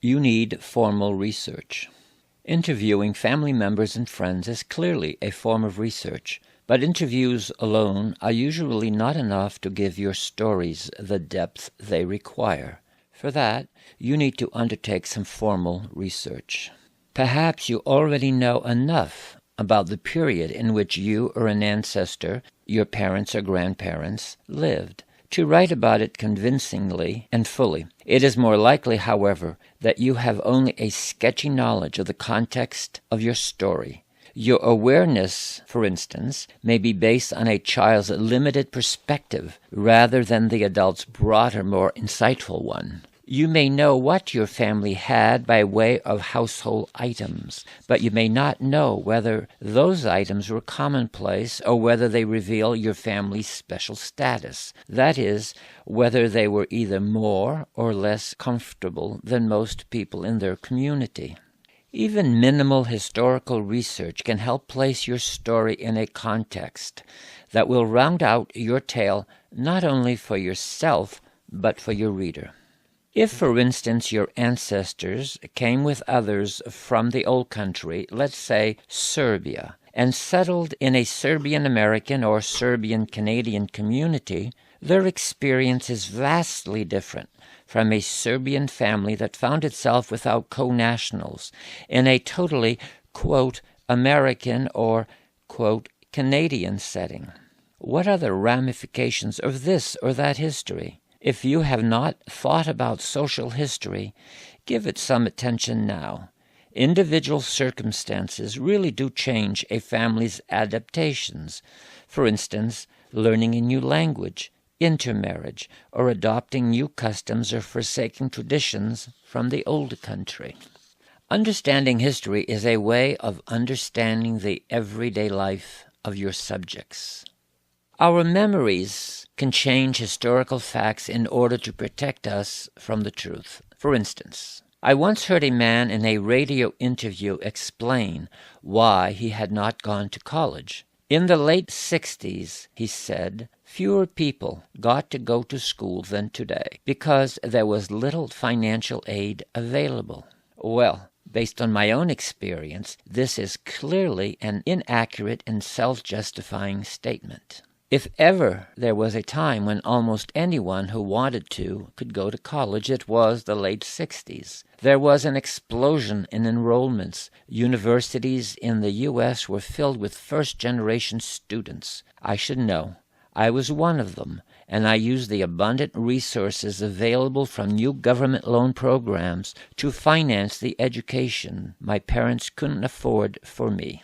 You need formal research. Interviewing family members and friends is clearly a form of research, but interviews alone are usually not enough to give your stories the depth they require. For that, you need to undertake some formal research. Perhaps you already know enough about the period in which you or an ancestor, your parents or grandparents, lived, to write about it convincingly and fully. It is more likely, however, that you have only a sketchy knowledge of the context of your story. Your awareness, for instance, may be based on a child's limited perspective rather than the adult's broader, more insightful one. You may know what your family had by way of household items, but you may not know whether those items were commonplace or whether they reveal your family's special status. That is, whether they were either more or less comfortable than most people in their community. Even minimal historical research can help place your story in a context that will round out your tale not only for yourself, but for your reader. If, for instance, your ancestors came with others from the old country, let's say Serbia, and settled in a Serbian-American or Serbian-Canadian community, their experience is vastly different from a Serbian family that found itself without co-nationals in a totally, quote, American or, quote, Canadian setting. What are the ramifications of this or that history? If you have not thought about social history, give it some attention now. Individual circumstances really do change a family's adaptations. For instance, learning a new language, intermarriage, or adopting new customs or forsaking traditions from the old country. Understanding history is a way of understanding the everyday life of your subjects. Our memories can change historical facts in order to protect us from the truth. For instance, I once heard a man in a radio interview explain why he had not gone to college. In the late 60s, he said, fewer people got to go to school than today because there was little financial aid available. Well, based on my own experience, this is clearly an inaccurate and self-justifying statement. If ever there was a time when almost anyone who wanted to could go to college, it was the late 60s. There was an explosion in enrollments. Universities in the U.S. were filled with first-generation students. I should know. I was one of them, and I used the abundant resources available from new government loan programs to finance the education my parents couldn't afford for me.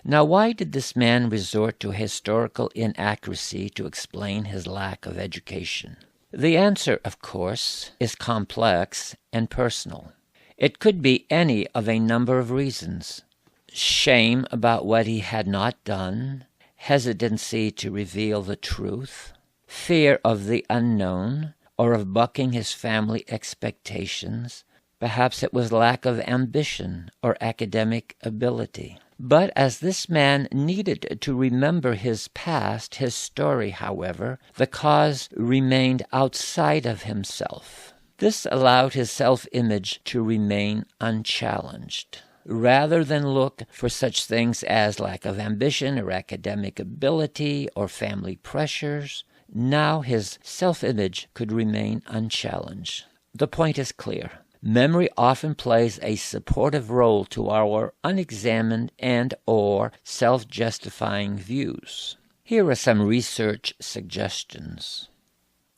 Now, why did this man resort to historical inaccuracy to explain his lack of education? The answer, of course, is complex and personal. It could be any of a number of reasons. Shame about what he had not done, hesitancy to reveal the truth, fear of the unknown, or of bucking his family expectations. Perhaps it was lack of ambition or academic ability. But as this man needed to remember his past, his story, however, the cause remained outside of himself. This allowed his self-image to remain unchallenged. Rather than look for such things as lack of ambition or academic ability or family pressures, now his self-image could remain unchallenged. The point is clear. Memory often plays a supportive role to our unexamined and or self-justifying views. Here are some research suggestions.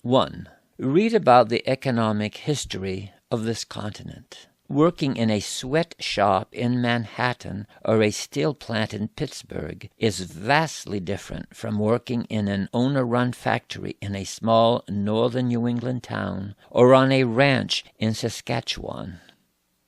1. Read about the economic history of this continent. Working in a sweatshop in Manhattan or a steel plant in Pittsburgh is vastly different from working in an owner-run factory in a small northern New England town or on a ranch in Saskatchewan.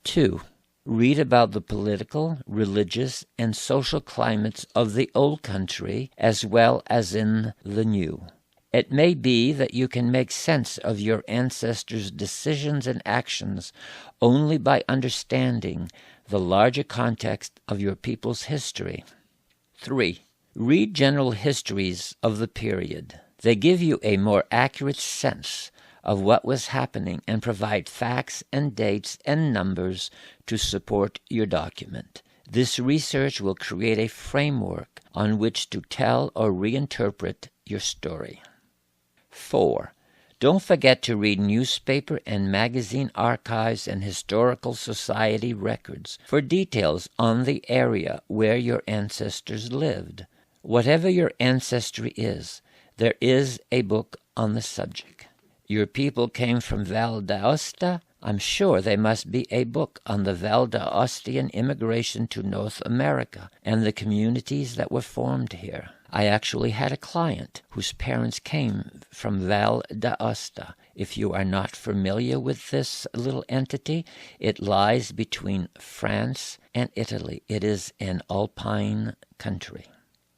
2. Read about the political, religious, and social climates of the old country as well as in the new. It may be that you can make sense of your ancestors' decisions and actions only by understanding the larger context of your people's history. 3. Read general histories of the period. They give you a more accurate sense of what was happening and provide facts and dates and numbers to support your document. This research will create a framework on which to tell or reinterpret your story. 4. Don't forget to read newspaper and magazine archives and historical society records for details on the area where your ancestors lived. Whatever your ancestry is, there is a book on the subject. Your people came from Val d'Aosta. I'm sure there must be a book on the Val d'Aostian immigration to North America and the communities that were formed here. I actually had a client whose parents came from Val d'Aosta. If you are not familiar with this little entity, it lies between France and Italy. It is an alpine country.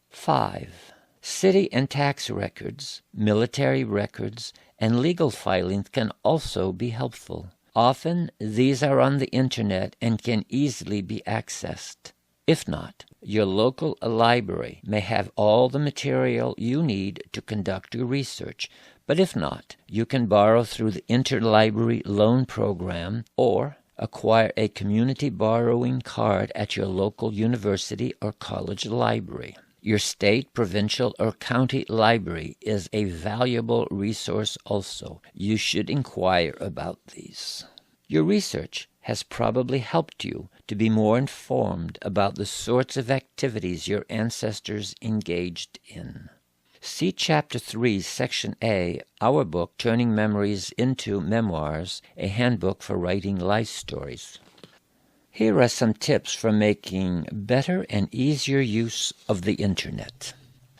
5. City and tax records, military records, and legal filings can also be helpful. Often, these are on the internet and can easily be accessed. If not, your local library may have all the material you need to conduct your research, but if not, you can borrow through the Interlibrary Loan Program or acquire a community borrowing card at your local university or college library. Your state, provincial, or county library is a valuable resource also. You should inquire about these. Your research has probably helped you to be more informed about the sorts of activities your ancestors engaged in. See Chapter 3, Section A, our book, Turning Memories into Memoirs, a handbook for writing life stories. Here are some tips for making better and easier use of the Internet.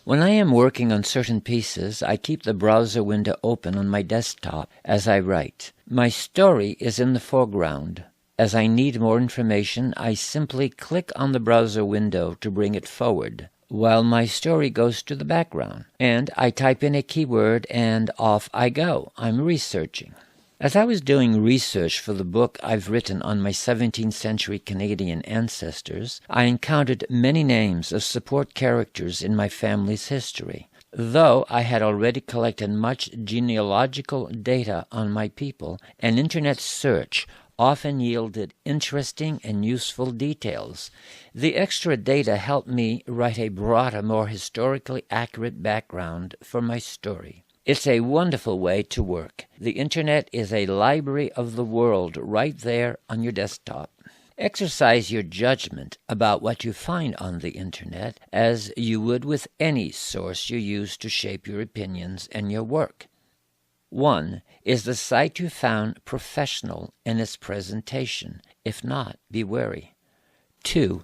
When I am working on certain pieces, I keep the browser window open on my desktop as I write. My story is in the foreground. As I need more information, I simply click on the browser window to bring it forward, while my story goes to the background. And I type in a keyword and off I go. I'm researching. As I was doing research for the book I've written on my 17th century Canadian ancestors, I encountered many names of support characters in my family's history. Though I had already collected much genealogical data on my people, an internet search often yielded interesting and useful details. The extra data helped me write a broader, more historically accurate background for my story. It's a wonderful way to work. The Internet is a library of the world right there on your desktop. Exercise your judgment about what you find on the Internet as you would with any source you use to shape your opinions and your work. 1. Is the site you found professional in its presentation? If not, be wary. 2.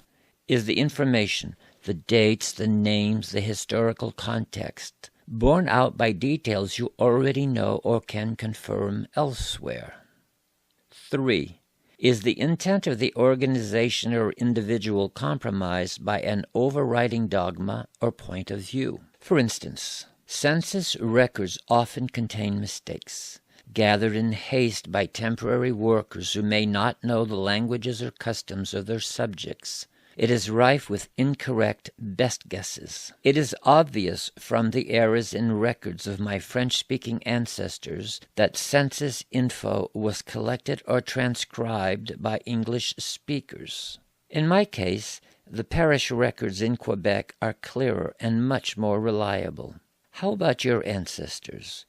Is the information, the dates, the names, the historical context, borne out by details you already know or can confirm elsewhere? 3. Is the intent of the organization or individual compromised by an overriding dogma or point of view? For instance, census records often contain mistakes, gathered in haste by temporary workers who may not know the languages or customs of their subjects. It is rife with incorrect best guesses. It is obvious from the errors in records of my French-speaking ancestors that census info was collected or transcribed by English speakers. In my case, the parish records in Quebec are clearer and much more reliable. How about your ancestors?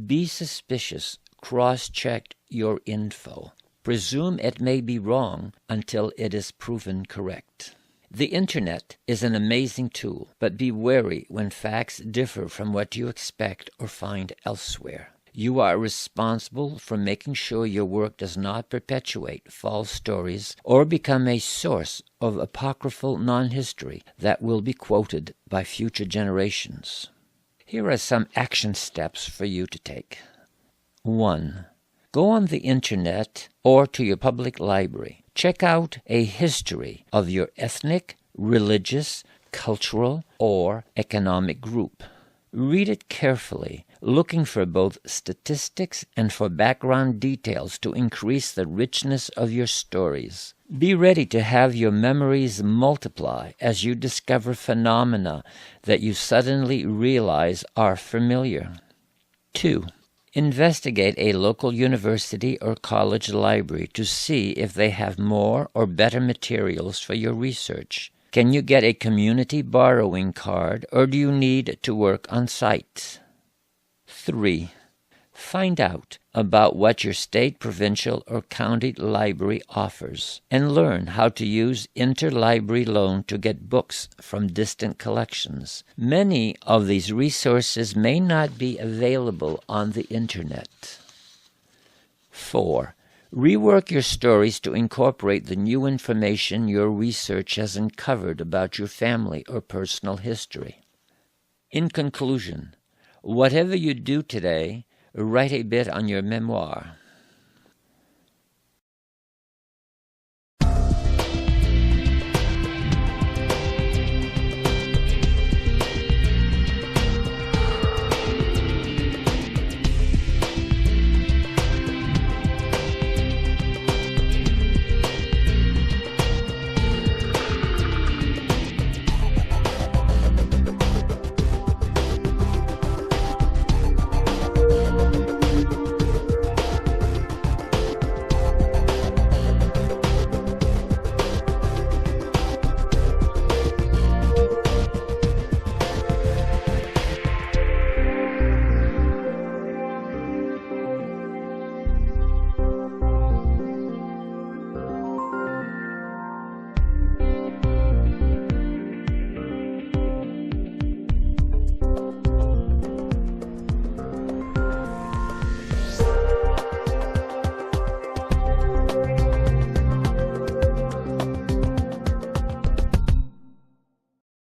Be suspicious. Cross-check your info. Presume it may be wrong until it is proven correct. The Internet is an amazing tool, but be wary when facts differ from what you expect or find elsewhere. You are responsible for making sure your work does not perpetuate false stories or become a source of apocryphal non-history that will be quoted by future generations. Here are some action steps for you to take. 1. Go on the Internet or to your public library. Check out a history of your ethnic, religious, cultural, or economic group. Read it carefully, looking for both statistics and for background details to increase the richness of your stories. Be ready to have your memories multiply as you discover phenomena that you suddenly realize are familiar. 2. Investigate a local university or college library to see if they have more or better materials for your research. Can you get a community borrowing card, or do you need to work on site? 3. Find out about what your state, provincial, or county library offers, and learn how to use interlibrary loan to get books from distant collections. Many of these resources may not be available on the internet. 4. Rework your stories to incorporate the new information your research has uncovered about your family or personal history. In conclusion, whatever you do today, write a bit on your memoir.